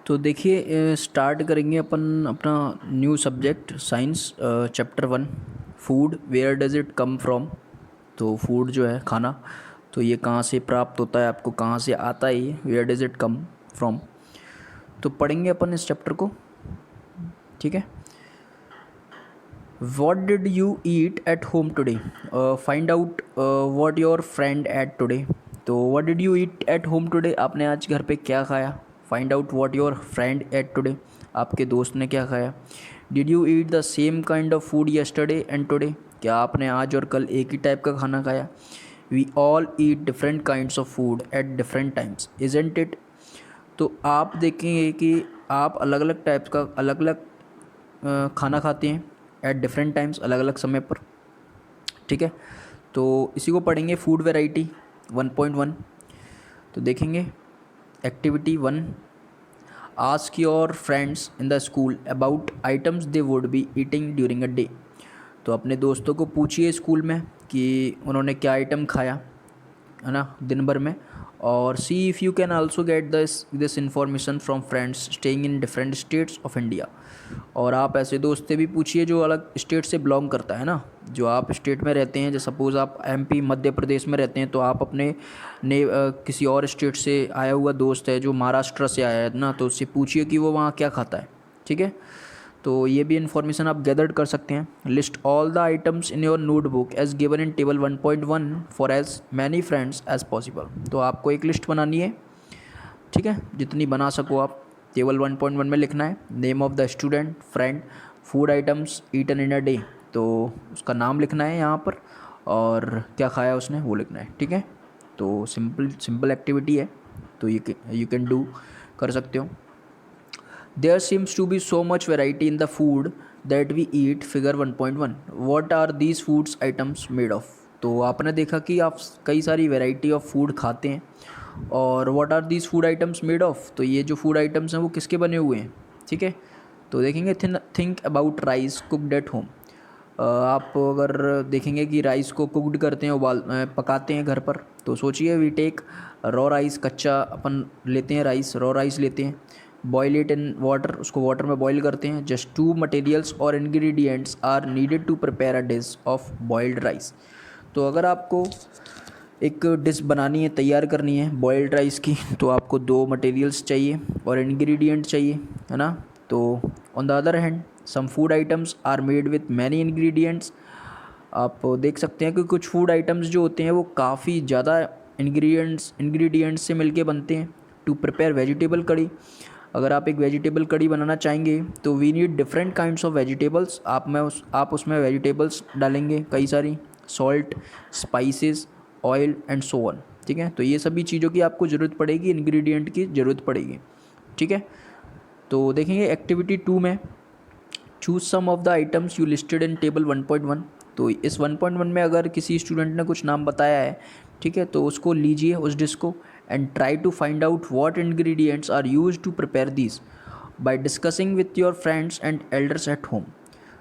तो देखिए स्टार्ट करेंगे अपन अपना new subject science chapter 1 food where does it come from. तो फूड जो है खाना, तो ये कहाँ से प्राप्त होता है, आपको कहाँ से आता है, ये where does it come from. तो पढ़ेंगे अपन इस चैप्टर को, ठीक है। What did you eat at home today, find out what your friend ate today. तो what did you eat at home today, आपने आज घर पे क्या खाया। Find out what your friend ate today, आपके दोस्त ने क्या खाया। Did you eat the same kind of food yesterday and today, क्या आपने आज और कल एक ही टाइप का खाना खाया। We all eat different kinds of food at different times isn't it. तो आप देखेंगे कि आप अलग अलग टाइप्स का अलग अलग खाना खाते हैं एट डिफरेंट टाइम्स, अलग अलग समय पर, ठीक है। तो इसी को पढ़ेंगे फूड वैरायटी 1.1। तो देखेंगे activity 1, ask your friends in the school about items they would be eating during a day. तो अपने दोस्तों को पूछिए स्कूल में कि उन्होंने क्या आइटम खाया है ना दिन भर में। और सी if you can also get this information from friends staying in different states of India. और आप ऐसे दोस्त से भी पूछिए जो अलग स्टेट से बिलोंग करता है ना। जो आप स्टेट में रहते हैं, जैसे सपोज़ आप एमपी मध्य प्रदेश में रहते हैं, तो आप अपने किसी और स्टेट से आया हुआ दोस्त है जो महाराष्ट्र से आया है ना, तो उससे पूछिए कि वो वहाँ क्या खाता है, ठीक है। तो ये भी इन्फॉर्मेशन आप गैदर कर सकते हैं। List all the items in your notebook as given in table 1.1 for as many friends as possible. तो आपको एक लिस्ट बनानी है, ठीक है, जितनी बना सको आप। टेबल 1.1 में लिखना है name of the student, friend, food items eaten in a day, तो उसका नाम लिखना है यहाँ पर, और क्या खाया उसने वो लिखना है, ठीक है। तो सिंपल एक्टिविटी है, तो यू कैन डू, कर सकते हो। There seems to be so much variety in the food that we eat, figure 1.1. What are these foods items made of? तो आपने देखा कि आप कई सारी वैरायटी ऑफ फूड खाते हैं, और what are these food items made of, तो ये जो फूड आइटम्स हैं वो किसके बने हुए हैं, ठीक है। तो देखेंगे think about rice cooked at home. आप अगर देखेंगे कि राइस को कुकड करते हैं, पकाते हैं घर पर, तो सोचिए वी टेक रॉ राइस, कच्चा अपन लेते हैं राइस, रॉ राइस लेते हैं, बॉयल इट इन वाटर, उसको वाटर में बॉयल करते हैं। जस्ट 2 मटेरियल्स और ingredients are needed to prepare a dish of boiled rice. तो अगर आपको एक डिश बनानी है, तैयार करनी है बॉइल्ड राइस की, तो आपको 2 मटेरियल्स चाहिए और इंग्रेडिएंट चाहिए, है ना। तो on the other hand some food items are made with many ingredients. आप देख सकते हैं कि कुछ फूड आइटम्स जो होते हैं वो काफ़ी ज़्यादा इंग्रेडिएंट्स से मिलके बनते हैं। टू प्रिपेयर वेजिटेबल कड़ी, अगर आप एक वेजिटेबल कड़ी बनाना चाहेंगे तो we need different kinds of vegetables. आप उसमें वेजिटेबल्स डालेंगे कई सारी, salt, spices, oil and so on, ठीक है। तो ये सभी चीज़ों की आपको ज़रूरत पड़ेगी, इंग्रेडिएंट की ज़रूरत पड़ेगी, ठीक है। तो देखेंगे एक्टिविटी 2 में choose some of the items you listed in table 1.1। तो इस 1.1 में अगर किसी स्टूडेंट ने कुछ नाम बताया है, ठीक है, तो उसको लीजिए उस डिश को, and try to find out what ingredients are used to prepare this by discussing with your friends and elders at home.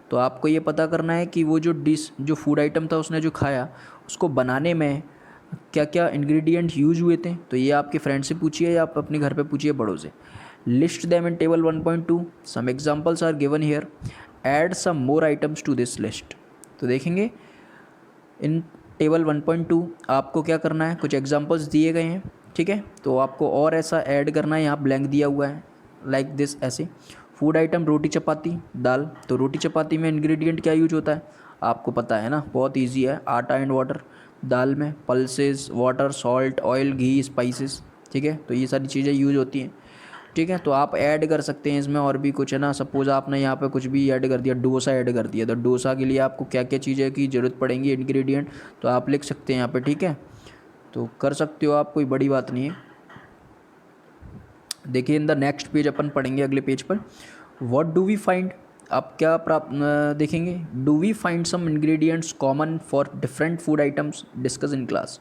तो आपको ये पता करना है कि वो जो फूड आइटम था उसने जो खाया, उसको बनाने में क्या क्या इंग्रेडिएंट यूज हुए थे। तो ये आपके फ्रेंड से पूछिए या आप अपने घर पे पूछिए बड़ों से। List them in table 1.2, some examples are given here, add some more items to this list. तो देखेंगे इन टेबल 1.2 आपको क्या करना है, कुछ एग्जांपल्स दिए गए हैं, ठीक है। तो आपको और ऐसा ऐड करना है, यहाँ ब्लैंक दिया हुआ है लाइक दिस, ऐसे। फूड आइटम रोटी चपाती दाल, तो रोटी चपाती में इंग्रेडिएंट क्या यूज होता है आपको पता है ना, बहुत ईजी है, आटा एंड वाटर। दाल में pulses, water, salt, oil, ghee, spices, ठीक है। तो ये सारी चीज़ें यूज होती हैं, ठीक है। तो आप ऐड कर सकते हैं इसमें और भी कुछ, है ना। सपोज़ आपने यहाँ पे कुछ भी ऐड कर दिया, डोसा ऐड कर दिया, तो डोसा के लिए आपको क्या क्या चीज़ें की ज़रूरत पड़ेंगी, इंग्रेडिएंट, तो आप लिख सकते हैं यहाँ पे, ठीक है। तो कर सकते हो आप, कोई बड़ी बात नहीं है। देखिए इन द नेक्स्ट पेज अपन पढ़ेंगे अगले पेज पर, व्हाट डू वी फाइंड, आप क्या प्राप्त देखेंगे, do we find some ingredients common for different food items discuss in class.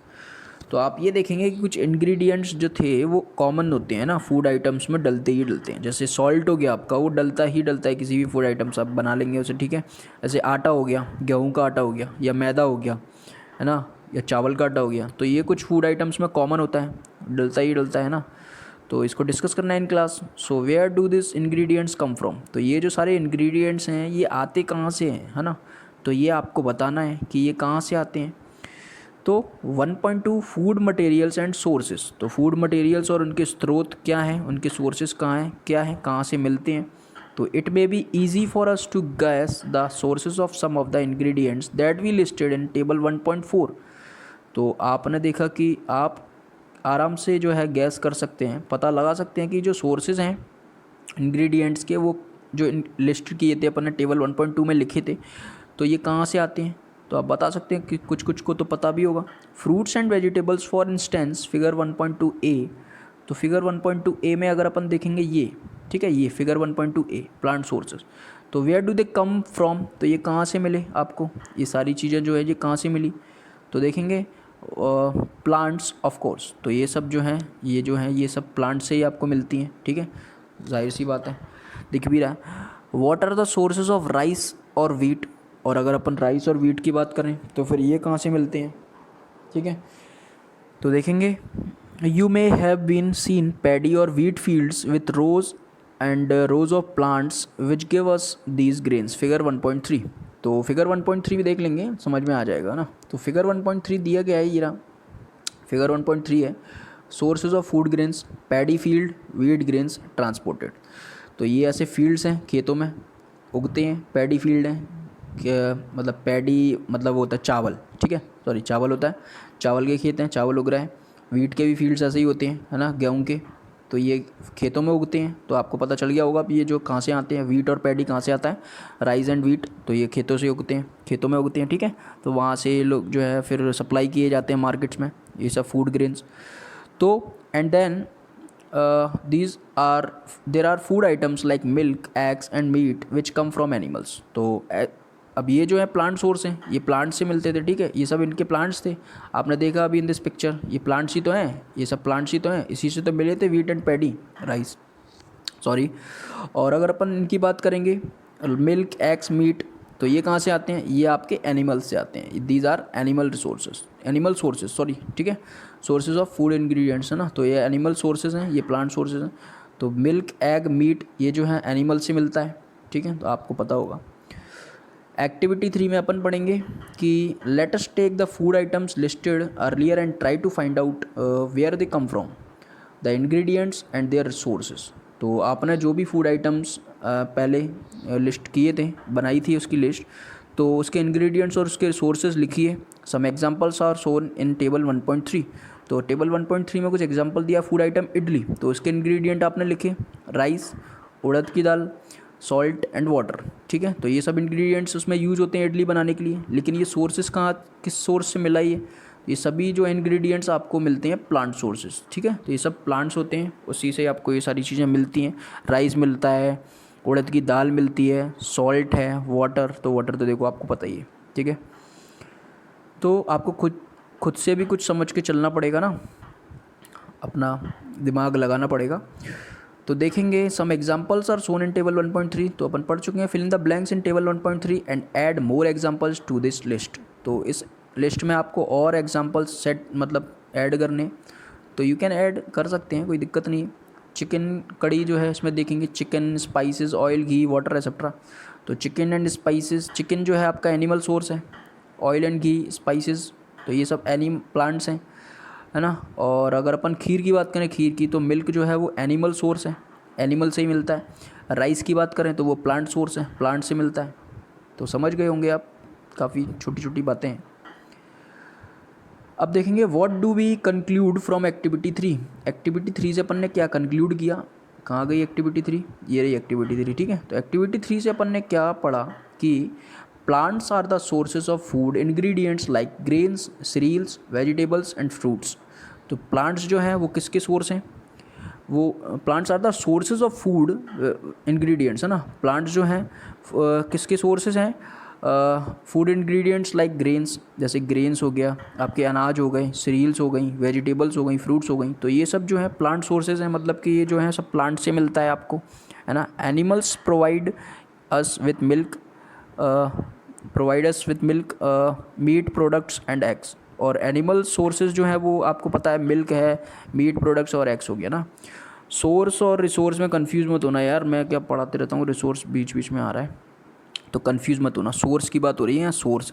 तो आप ये देखेंगे कि कुछ इंग्रेडिएंट्स जो थे वो कॉमन होते हैं ना, फूड आइटम्स में डलते ही डलते हैं। जैसे सॉल्ट हो गया आपका, वो डलता ही डलता है किसी भी फूड आइटम्स आप बना लेंगे उसे, ठीक है। ऐसे आटा हो गया, गेहूं का आटा हो गया, या मैदा हो गया, है ना, या चावल का आटा हो गया, तो ये कुछ फूड आइटम्स में कॉमन होता है, डलता ही डलता है ना। तो इसको डिस्कस करना है in class. So where do this ingredients come from, तो ये जो सारे इंग्रेडिएंट्स हैं ये आते कहाँ से हैं, है ना, तो ये आपको बताना है कि ये कहाँ से आते हैं। तो 1.2 फूड मटेरियल्स एंड सोर्सेस, तो फूड मटेरियल्स और उनके स्रोत क्या हैं, उनके सोर्सेस कहाँ हैं, क्या है, कहाँ से मिलते हैं। तो it may be easy for us to guess the sources of some of the ingredients that we listed in table 1.4। तो आपने देखा कि आप आराम से जो है गैस कर सकते हैं, पता लगा सकते हैं कि जो सोर्सेज हैं इंग्रेडिएंट्स के, वो जो लिस्ट किए थे अपन ने टेबल 1.2 में लिखे थे, तो ये कहाँ से आते हैं। तो आप बता सकते हैं कि कुछ कुछ को तो पता भी होगा। Fruits and vegetables for instance figure 1.2 ए, तो फिगर 1.2 ए में अगर अपन देखेंगे ये, ठीक है, ये फिगर 1.2 ए प्लांट सोर्सेज, तो where do they come from, तो ये कहाँ से मिले आपको, ये सारी चीज़ें जो है ये कहाँ से मिली। तो देखेंगे प्लांट्स ऑफ कोर्स, तो ये सब जो हैं ये सब प्लांट से ही आपको मिलती हैं, ठीक है, जाहिर सी बात है, दिख भी रहा है। What are the sources of rice और वीट, और अगर अपन राइस और वीट की बात करें तो फिर ये कहाँ से मिलते हैं, ठीक है। तो देखेंगे you may have been seen paddy और wheat fields with rows and rows of plants which give us these grains, figure 1.3। तो फिगर 1.3 भी देख लेंगे, समझ में आ जाएगा ना। तो फिगर 1.3 दिया गया है, ये रहा फिगर 1.3 है, sources of food grains, paddy field, wheat grains transported. तो ये ऐसे फील्ड्स हैं, खेतों में उगते हैं, पैडी फील्ड हैं, मतलब पैडी मतलब वो होता है चावल, ठीक है, सॉरी चावल होता है, चावल के खेत हैं, चावल उग रहा है। वीट के भी फील्ड्स ऐसे ही होते हैं, है ना, गेहूँ के, तो ये खेतों में उगते हैं। तो आपको पता चल गया होगा अब ये जो कहाँ से आते हैं, वीट और पैडी कहाँ से आता है, राइस एंड वीट, तो ये खेतों से उगते हैं, खेतों में उगते हैं, ठीक है। तो वहाँ से लोग जो है फिर सप्लाई किए जाते हैं मार्केट्स में, ये सब फूड ग्रेन्स। तो and then these are there are food items like milk, eggs and meat which come from animals। तो अब ये जो है प्लांट सोर्स हैं, ये प्लांट से मिलते थे, ठीक है, ये सब इनके प्लांट्स थे। आपने देखा अभी इन दिस पिक्चर, ये प्लांट्स ही तो हैं, ये सब प्लांट्स ही तो हैं, इसी से तो मिले थे wheat and paddy, rice, sorry. और अगर अपन इनकी बात करेंगे मिल्क, एग्स, मीट, तो ये कहाँ से आते हैं, ये आपके एनिमल्स से आते हैं। These are animal resources, animal sources, sorry, ठीक है, सोर्सेज ऑफ फूड इंग्रेडिएंट्स है ना, तो ये एनिमल सोर्सेज हैं, ये प्लांट सोर्सेज हैं। तो मिल्क, एग, मीट ये जो है एनिमल से मिलता है, ठीक है, तो आपको पता होगा। एक्टिविटी 3 में अपन पढ़ेंगे कि let us take the food items listed earlier and try to find out where they come from, the ingredients and their resources. तो आपने जो भी फूड आइटम्स पहले लिस्ट किए थे, बनाई थी उसकी लिस्ट, तो उसके इंग्रेडिएंट्स और उसके रिसोर्सेज लिखिए। Some examples are shown in table 1.3। तो टेबल 1.3 में कुछ एग्जांपल दिया, फूड आइटम इडली, तो उसके इंग्रेडिएंट आपने लिखे, राइस, उड़द की दाल, सॉल्ट एंड वाटर, ठीक है। तो ये सब इंग्रेडिएंट्स उसमें यूज होते हैं इडली बनाने के लिए। लेकिन ये सोर्सेज कहाँ, किस सोर्स से मिला ये सभी जो इंग्रेडिएंट्स आपको मिलते हैं प्लांट सोर्सेज, ठीक है। तो ये सब प्लांट्स होते हैं, उसी से आपको ये सारी चीज़ें मिलती हैं। राइस मिलता है, उड़द की दाल मिलती है, सॉल्ट है, वाटर, तो वाटर तो देखो आपको पता ही है, ठीक है। तो आपको खुद से भी कुछ समझ के चलना पड़ेगा ना, अपना दिमाग लगाना पड़ेगा। तो देखेंगे some examples are shown in table 1.3, तो अपन पढ़ चुके हैं। Fill in the blanks in table 1.3 and add more examples to this list. तो इस लिस्ट में आपको और एग्जांपल्स सेट मतलब ऐड करने, तो यू कैन ऐड कर सकते हैं, कोई दिक्कत नहीं है। चिकन कड़ी जो है इसमें देखेंगे चिकन, स्पाइसेस, ऑयल, घी, वाटर एक्सेट्रा। तो चिकन एंड स्पाइसेस, चिकन जो है आपका एनिमल सोर्स है, ऑयल एंड घी, स्पाइसेस, तो ये सब प्लांट्स हैं, है ना। और अगर अपन खीर की बात करें, खीर की, तो मिल्क जो है वो एनिमल सोर्स है, एनिमल से ही मिलता है। राइस की बात करें तो वो प्लांट सोर्स है, प्लांट से मिलता है। तो समझ गए होंगे आप, काफ़ी छोटी छोटी बातें हैं। अब देखेंगे what do we conclude from activity 3। Activity 3 से अपन ने क्या कंक्लूड किया, कहाँ गई एक्टिविटी 3, ये रही एक्टिविटी 3, ठीक है। तो एक्टिविटी 3 से अपन ने क्या पढ़ा कि plants are the sources of food ingredients like grains, cereals, vegetables and fruits. तो प्लांट्स जो हैं वो किसके सोर्स हैं, वो plants are the sources of food ingredients, है ना। प्लांट्स जो हैं किसके सोर्सेज हैं, फूड इंग्रेडिएंट्स लाइक ग्रेन्स, जैसे ग्रेन्स हो गया, आपके अनाज हो गए, सीरियल्स हो गई, वेजिटेबल्स हो गई, फ्रूट्स हो गई। तो ये सब जो है प्लांट सोर्सेज हैं, मतलब कि ये जो है सब प्लांट से मिलता है आपको, है ना। Animals provide us with milk, meat products and eggs. और एनिमल सोर्सेज जो है वो आपको पता है मिल्क है, मीट प्रोडक्ट्स और एग्स हो गया ना। सोर्स और रिसोर्स में कंफ्यूज मत होना यार, मैं क्या पढ़ाते रहता हूँ, रिसोर्स बीच बीच में आ रहा है, तो कंफ्यूज मत होना। सोर्स की बात हो रही है यहाँ, सोर्स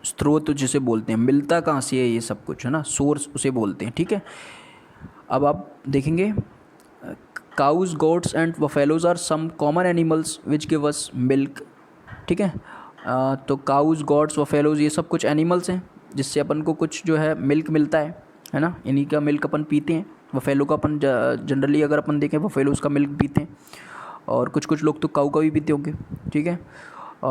स्रोत जिसे बोलते हैं, मिलता कहाँ से है ये सब कुछ, है ना, सोर्स उसे बोलते हैं, ठीक है। अब आप देखेंगे cows goats and buffaloes are some common animals which give us milk, ठीक है। तो काउज गॉड्स बफेलोज ये सब कुछ एनिमल्स हैं जिससे अपन को कुछ जो है मिल्क मिलता है ना, इन्हीं का मिल्क अपन पीते हैं। बफेलो का अपन जनरली अगर अपन देखें बफेलोज का मिल्क पीते हैं, और कुछ कुछ लोग तो काऊ का भी पीते होंगे, ठीक है।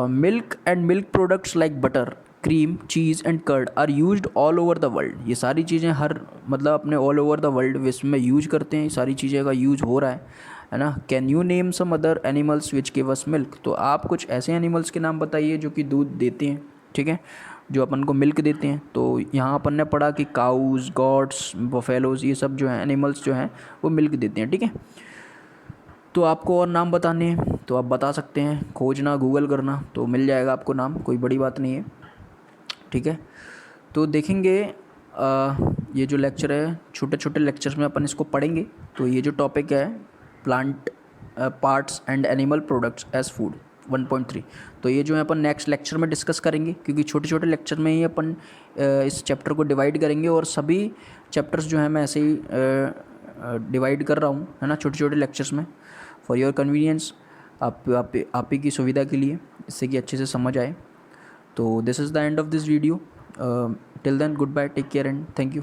Milk and milk products like butter, cream, cheese and curd are used all over the world. ये सारी चीज़ें हर मतलब अपने ऑल ओवर द वर्ल्ड विश्व में यूज करते हैं, ये सारी चीज़ें का यूज हो रहा है ना। Can you name some other animals which give us milk, तो आप कुछ ऐसे एनिमल्स के नाम बताइए जो कि दूध देते हैं, ठीक है, जो अपन को मिल्क देते हैं। तो यहाँ अपन ने पढ़ा कि काउज, गॉड्स, बफेलोज ये सब जो हैं एनिमल्स जो हैं वो मिल्क देते हैं, ठीक है। तो आपको और नाम बताने हैं तो आप बता सकते हैं, खोजना, गूगल करना तो मिल जाएगा आपको नाम, कोई बड़ी बात नहीं है, ठीक है। तो देखेंगे ये जो लेक्चर है, छोटे छोटे लेक्चर्स में अपन इसको पढ़ेंगे। तो ये जो टॉपिक है plant parts and animal products as food 1.3, तो ये जो है अपन नेक्स्ट लेक्चर में डिस्कस करेंगे, क्योंकि छोटे छोटे लेक्चर में ही अपन इस चैप्टर को डिवाइड करेंगे, और सभी चैप्टर्स जो हैं मैं ऐसे ही डिवाइड कर रहा हूँ, है ना, छोटे छोटे लेक्चर्स में फॉर योर कन्वीनियंस, आप ही की सुविधा के लिए, इससे कि अच्छे से समझ आए। तो this is the end of this video. Till then goodbye, take care and thank you.